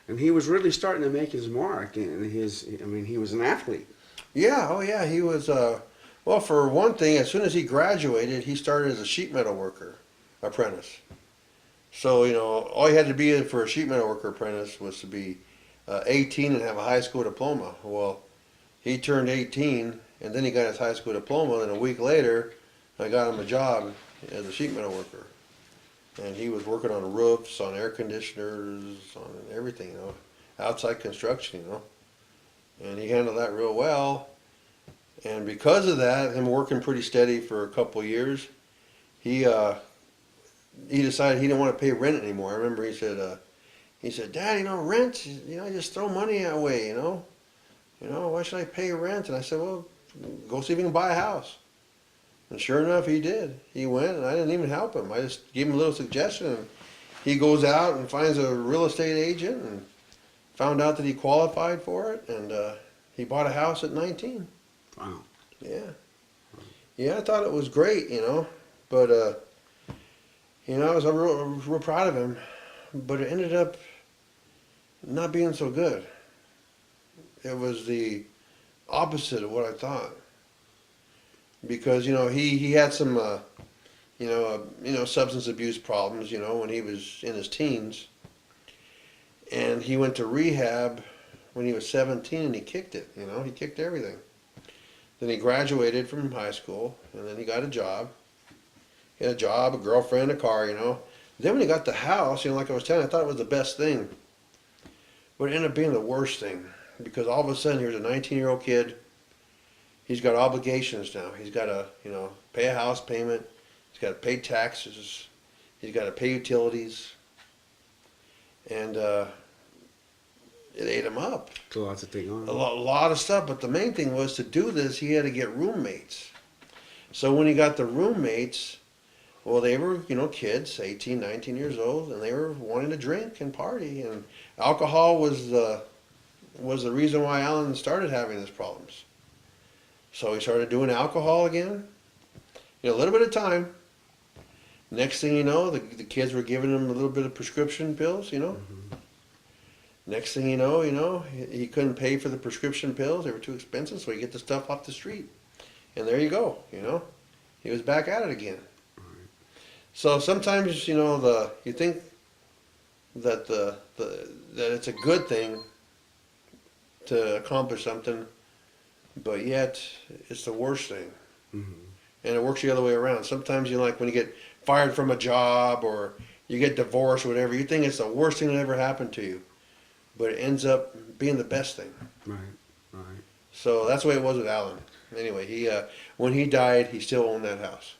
And he was really starting to make his mark. And I mean, he was an athlete. Yeah, oh yeah, he was. Well, for one thing, as soon as he graduated, he started as a sheet metal worker apprentice. So all you had to be for a sheet metal worker apprentice was to be 18 and have a high school diploma. Well, he turned 18, and then he got his high school diploma. And a week later, I got him a job as a sheet metal worker, and he was working on roofs, on air conditioners, on everything, outside construction, and he handled that real well. And because of that, him working pretty steady for a couple of years, he he decided he didn't want to pay rent anymore. I remember he said, Dad, rent, I just throw money away, why should I pay rent? And I said, well, go see if you can buy a house. And sure enough, he did. He went, and I didn't even help him. I just gave him a little suggestion, and he goes out and finds a real estate agent and found out that he qualified for it, and he bought a house at 19. Wow. Yeah. Yeah, I thought it was great, but, I was real proud of him, but it ended up not being so good. It was the opposite of what I thought. Because, he had some, substance abuse problems, when he was in his teens. And he went to rehab when he was 17 and he kicked it, he kicked everything. Then he graduated from high school, and then he got a job. He had a job, a girlfriend, a car, Then when he got the house, like I was telling you, I thought it was the best thing. But it ended up being the worst thing. Because all of a sudden, here's a 19-year-old kid. He's got obligations now. He's got to, pay a house payment. He's got to pay taxes. He's got to pay utilities. And it ate him up. It's a lot to take on. A lot of stuff. But the main thing was to do this, he had to get roommates. So when he got the roommates, well, they were, kids, 18, 19 years old, and they were wanting to drink and party. And alcohol was the reason why Alan started having these problems. So he started doing alcohol again, a little bit of time. Next thing you know, the kids were giving him a little bit of prescription pills, Mm-hmm. Next thing you know, he couldn't pay for the prescription pills. They were too expensive, so he get the stuff off the street. And there you go, He was back at it again. Right. So sometimes, you think that that it's a good thing to accomplish something, but yet it's the worst thing. Mm-hmm. And it works the other way around. Sometimes when you get fired from a job or you get divorced or whatever, you think it's the worst thing that ever happened to you, but it ends up being the best thing. Right. Right. So that's the way it was with Alan. Anyway, when he died, he still owned that house.